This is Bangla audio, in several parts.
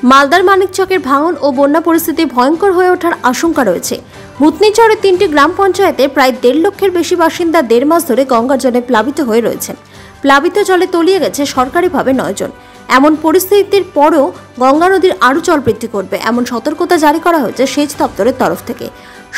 মালদার মানিকচকের ভাঙন ও বন্যা পরিস্থিতি ভয়ঙ্কর হয়ে ওঠার আশঙ্কা রয়েছে। ভূতনিচরের 3টি গ্রাম পঞ্চায়েতে প্রায় 1.5 লক্ষের বেশি বাসিন্দা 1.5 মাস ধরে গঙ্গার জলে প্লাবিত হয়ে রয়েছেন। প্লাবিত জলে তলিয়ে গেছে সরকারিভাবে 9 জন। এমন পরিস্থিতির পরও গঙ্গা নদীর আরও জল বৃদ্ধি করবে এমন সতর্কতা জারি করা হয়েছে সেচ দপ্তরের তরফ থেকে।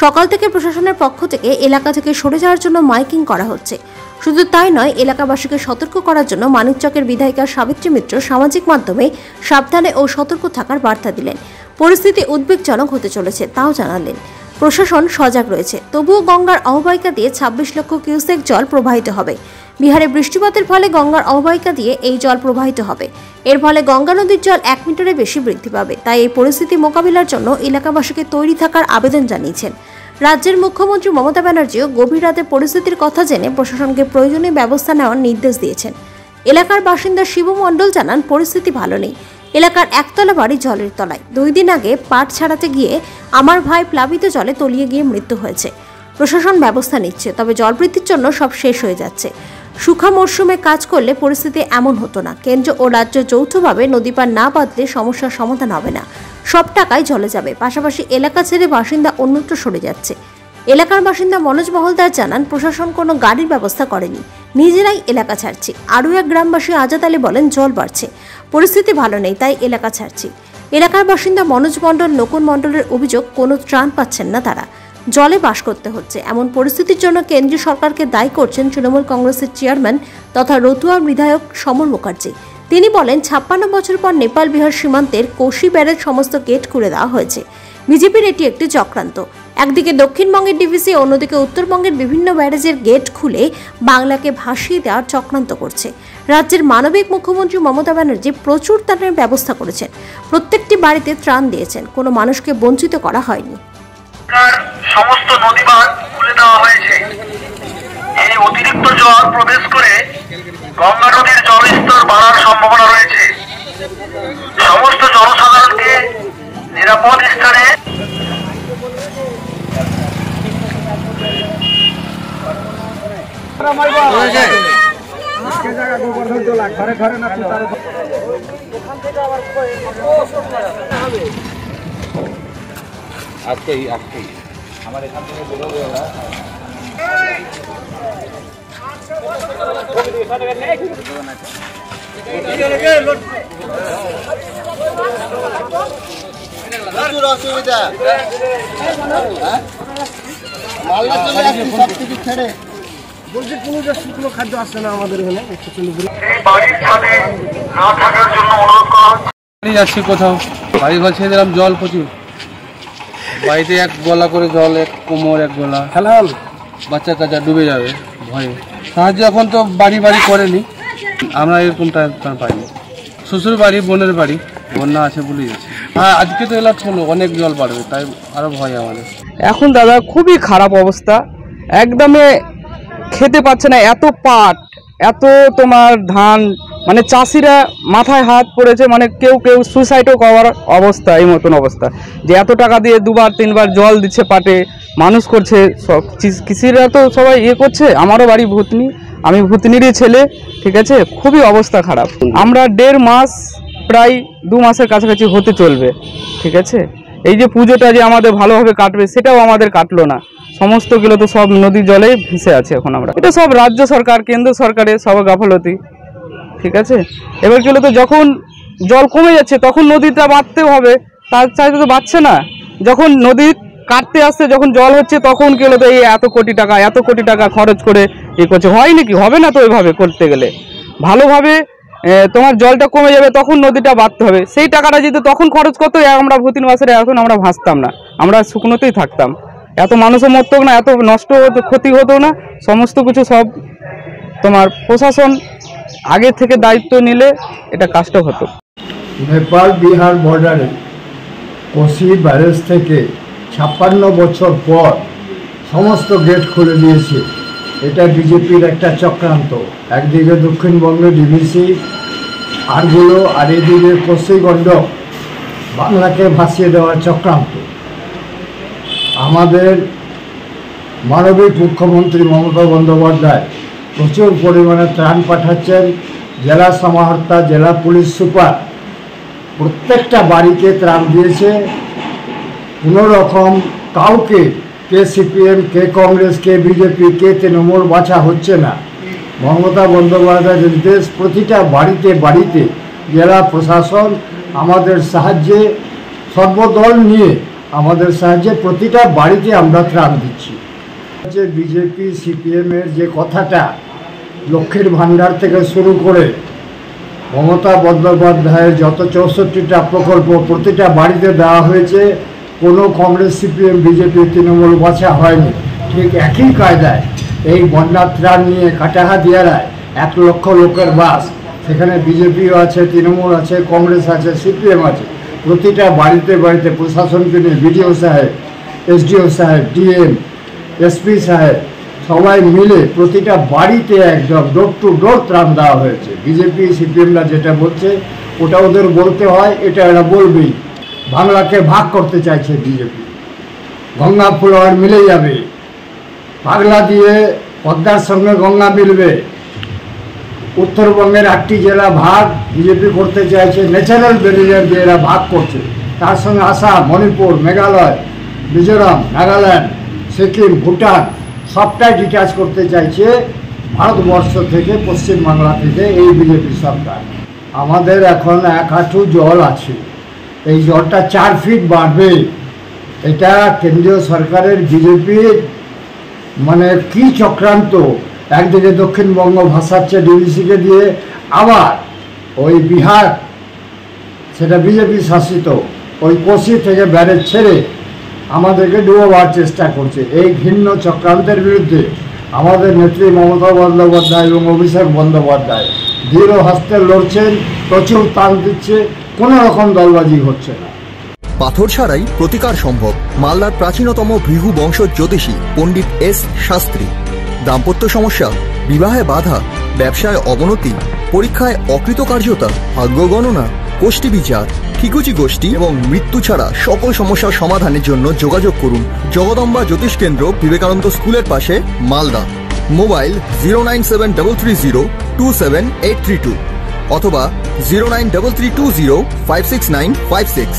সকাল থেকে প্রশাসনের পক্ষ থেকে এলাকা থেকে সরে যাওয়ার জন্য মাইকিং করা হচ্ছে। শুধু তাই নয়, এলাকাবাসীকে সতর্ক করার জন্য মানিকচকের বিধায়িকা সাবিত্রী মিত্র সামাজিক মাধ্যমে সাবধানে ও সতর্ক থাকার বার্তা দিলেন। পরিস্থিতি উদ্বেগজনক হতে চলেছে তাও জানালেন। প্রশাসন সজাগ রয়েছে, তবুও গঙ্গার অববাহিকা দিয়ে 26 লক্ষ কিউসেক জল প্রবাহিত হবে। বিহারে বৃষ্টিপাতের ফলে গঙ্গার অববাহিকা দিয়ে এই জল প্রবাহিত হবে। এর ফলে গঙ্গা নদীর জল 1 মিটারের বেশি বৃদ্ধি পাবে। তাই এই পরিস্থিতি মোকাবিলার জন্য এলাকাবাসীকে তৈরি থাকার আবেদন জানিয়েছেন। রাজ্যের মুখ্যমন্ত্রী মমতা ব্যানার্জিও গভীর রাতে পরিস্থিতির কথা জেনে প্রশাসনকে প্রয়োজনীয় ব্যবস্থা নেওয়ার নির্দেশ দিয়েছেন। এলাকার বাসিন্দা শিবু মণ্ডল জানান, পরিস্থিতি ভালো নেই। এলাকার একতলা বাড়ি জলের তলায়। 2 দিন আগে পাট ছাড়াতে গিয়ে আমার ভাই প্লাবিত জলে তলিয়ে গিয়ে মৃত্যু হয়েছে। প্রশাসন ব্যবস্থা নিচ্ছে, তবে জল বৃদ্ধির জন্য সব শেষ হয়ে যাচ্ছে। শুখা মরশুমে কাজ করলে পরিস্থিতি এমন হতো না। কেন্দ্র ও রাজ্য যৌথভাবে নদী পার না বাঁধলে সমস্যার সমাধান হবে না। সব টাকাই জলে যাবে। পাশাপাশি এলাকা ছেড়ে বাসিন্দা অন্যত্র সরে যাচ্ছে। এলাকার বাসিন্দা মনোজ মহলদার জানান, প্রশাসন কোনো গাড়ির ব্যবস্থা করেনি, নিজেরাই এলাকা ছাড়ছি। আরও এক গ্রামবাসী আজাদ আলী বলেন, জল বাড়ছে, পরিস্থিতি ভালো নেই, তাই এলাকা ছাড়ছি। এলাকার বাসিন্দা মনোজ মণ্ডল নকুন মণ্ডলের অভিযোগ, কোনো ত্রাণ পাচ্ছেন না তারা, জলে বাস করতে হচ্ছে। এমন পরিস্থিতির জন্য কেন্দ্রীয় সরকারকে দায়ী করছেন তৃণমূল কংগ্রেসের চেয়ারম্যান তথা রতুয়ার বিধায়ক সমর মুখার্জি। তিনি বলেন, 56 বছর পর নেপাল বিহার সীমান্তের কোশি ব্যারেজ সমস্ত গেট খুলে দেওয়া হয়েছে। বিজেপির এটি একটি চক্রান্ত। একদিকে দক্ষিণবঙ্গের ডিভিসি, অন্যদিকে উত্তরবঙ্গের বিভিন্ন ব্যারেজের গেট খুলে বাংলাকে ভাসিয়ে দেওয়ার চক্রান্ত করছে। রাজ্যের মানবিক মুখ্যমন্ত্রী মমতা ব্যানার্জি প্রচুর ত্রাণের ব্যবস্থা করেছেন। প্রত্যেকটি বাড়িতে ত্রাণ দিয়েছেন, কোনো মানুষকে বঞ্চিত করা হয়নি। সমস্ত নদীবাঁধ খুলে দেওয়া হয়েছে। এই অতিরিক্ত জল প্রবেশ করে গঙ্গা নদীর জলস্তর বাড়ার সম্ভাবনা রয়েছে। সমস্ত জনসাধারণকে নিরাপদ স্থানে আজকেই আমার এখান থেকে বেরোবে ওরা। প্রচুর অসুবিধা, মালদা চলে আসছি সব কিছু ছেড়ে। বলছি কোনো শুকনো খাদ্য আসছে না আমাদের এখানে। যাচ্ছি কোথাও, বাড়ি ঘর ছেড়ে দিলাম, জল প্রচুর। বাড়িতে 1 গলা করে জল, 1 কোমর 1 গলা। খেলাম, বাচ্চা কাচ্চা ডুবে যাবে ভয়ে। সাহায্য এখন তো বাড়ি করেনি, আমরা এরকমটা পাইনি। শ্বশুর বাড়ি, বোনের বাড়ি বন্যা আছে বলে যাচ্ছে। হ্যাঁ, আজকে তো এলাকা হলো, অনেক জল বাড়বে, তাই আরো ভয় আমাদের। এখন দাদা খুবই খারাপ অবস্থা, একদমই খেতে পাচ্ছে না। এত পাট, এত তোমার ধান, মানে চাষিরা মাথায় হাত পড়েছে, মানে কেউ সুইসাইডও করার অবস্থা। এই মতন অবস্থা যে এত টাকা দিয়ে 2বার 3বার জল দিচ্ছে পাটে, মানুষ করছে সব কৃষিরা তো সবাই করছে। আমারও বাড়ি ভূতনি, আমি ভূতনিরই ছেলে, ঠিক আছে। খুবই অবস্থা খারাপ। আমরা 1.5 মাস, প্রায় 2 মাসের কাছাকাছি হতে চলবে, ঠিক আছে। এই যে পুজোটা যে আমাদের ভালোভাবে কাটবে, সেটাও আমাদের কাটলো না। সমস্ত গুলো তো সব নদী জলে ভেসে আছে এখন। আমরা এটা সব রাজ্য সরকার, কেন্দ্র সরকারের সব গাফলতি, ঠিক আছে। এবার কি হলো, তো যখন জল কমে যাচ্ছে তখন নদীটা বাঁধতেও হবে, তার চাইতে তো বাঁধছে না। যখন নদী কাটতে আসছে, যখন জল হচ্ছে, তখন কি হলো, তো এই এত কোটি টাকা খরচ করে করছে। হয় নাকি? হবে না তো। ওইভাবে করতে গেলে ভালোভাবে তোমার জলটা কমে যাবে, তখন নদীটা বাঁধতে হবে। সেই টাকাটা যদি তখন খরচ করতো, আমরা ভূতিন মাসের এখন আমরা ভাসতাম না, আমরা শুকনোতেই থাকতাম। এত মানুষও মরতো না, এত নষ্ট হতো, ক্ষতি হতো না। সমস্ত কিছু সব তোমার প্রশাসন আগে থেকে দায়িত্ব নিলে এটা কাজটা হতো। নেপাল বিহার বর্ডারে কোশি ব্যারেজ থেকে 56 বছর পর সমস্ত গেট খুলে দিয়েছে। এটা বিজেপির একটা চক্রান্ত। একদিকে দক্ষিণবঙ্গে ডিভিসি আরগুলো, আর এদিকে কোশি গণ্ডক, বাংলাকে ভাসিয়ে দেওয়ার চক্রান্ত। আমাদের মানবিক মুখ্যমন্ত্রী মমতা বন্দ্যোপাধ্যায় প্রচুর পরিমাণে ত্রাণ পাঠাচ্ছেন। জেলা সমাহর্তা, জেলা পুলিশ সুপার প্রত্যেকটা বাড়িতে ত্রাণ দিয়েছে। কোনো রকম কাউকে কে সিপিএম, কে কংগ্রেস, কে বিজেপি, কে তৃণমূল বাছা হচ্ছে না। মমতা বন্দ্যোপাধ্যায়ের নির্দেশ, প্রতিটা বাড়িতে বাড়িতে জেলা প্রশাসন আমাদের সাহায্যে, সর্বদল নিয়ে আমাদের সাহায্যে প্রতিটা বাড়িতে আমরা ত্রাণ দিচ্ছি। যে বিজেপি সিপিএমের যে কথাটা লক্ষ্মীর ভাণ্ডার থেকে শুরু করে মমতা বন্দ্যোপাধ্যায়ের যত 64টা প্রকল্প প্রতিটা বাড়িতে দেওয়া হয়েছে, কোনো কংগ্রেস, সিপিএম, বিজেপি, তৃণমূল বাছা হয়নি। ঠিক একই কায়দায় এই বন্যার ত্রাণ নিয়ে কাটাহাদিয়ারায় 1 লক্ষ লোকের বাস, সেখানে বিজেপিও আছে, তৃণমূল আছে, কংগ্রেস আছে, সিপিএম আছে। প্রতিটা বাড়িতে বাড়িতে প্রশাসনকে নিয়ে বিডিও সাহেব, এসডিও সাহেব, ডিএম, এসপি সাহেব সবাই মিলে প্রতিটা বাড়িতে একদম ডোর টু ডোর ত্রাণ দেওয়া হয়েছে। বিজেপি সিপিএমরা যেটা বলছে ওটা ওদের বলতে হয়, এটা এরা বলবেই। বাংলাকে ভাগ করতে চাইছে বিজেপি, গঙ্গা ফ্লোয়ার মিলে যাবে, পাগলা দিয়ে পদ্মার সঙ্গে গঙ্গা মিলবে। উত্তরবঙ্গের 8টি জেলা ভাগ বিজেপি করতে চাইছে, ন্যাচারাল ব্যারিয়ার দিয়ে এরা ভাগ করছে। তার সঙ্গে আসাম, মণিপুর, মেঘালয়, মিজোরাম, নাগাল্যান্ড, সিকিম, ভুটান সবটাই ডিটাচ করতে চাইছে ভারতবর্ষ থেকে, পশ্চিমবাংলা থেকে এই বিজেপি সরকার। আমাদের এখন 1 হাঁটু জল আছে, এই জলটা 4 ফিট বাড়বে। এটা কেন্দ্রীয় সরকারের বিজেপির মানে কি চক্রান্ত! একদিকে দক্ষিণবঙ্গ ভাসাচ্ছে ডিভিসিকে দিয়ে, আবার ওই বিহার, সেটা বিজেপি শাসিত, ওই কোশি থেকে ব্যারেজ ছেড়ে আমাদেরকে ডুবোবার চেষ্টা করছে। এই ঘৃণ্য চক্রান্তের বিরুদ্ধে আমাদের নেত্রী মমতা বন্দ্যোপাধ্যায় এবং অভিষেক বন্দ্যোপাধ্যায় দৃঢ় হস্তে লড়ছেন, প্রচুর ত্রাণ দিচ্ছে, কোনো রকম দলবাজি হচ্ছে না। পাথর ছাড়াই প্রতিকার সম্ভব। মালদার প্রাচীনতম ভৃগু বংশ জ্যোতিষী পণ্ডিত এস শাস্ত্রী। দাম্পত্য সমস্যা, বিবাহে বাধা, ব্যবসায় অবনতি, পরীক্ষায় অকৃতকার্যতা, ভাগ্য গণনা, কোষ্ঠী বিচার, ঠিকুচি গোষ্ঠী এবং মৃত্যু ছাড়া সকল সমস্যার সমাধানের জন্য যোগাযোগ করুন জগদম্বা জ্যোতিষ কেন্দ্র, বিবেকানন্দ স্কুলের পাশে, মালদা। মোবাইল 09733027832 অথবা 09332056956।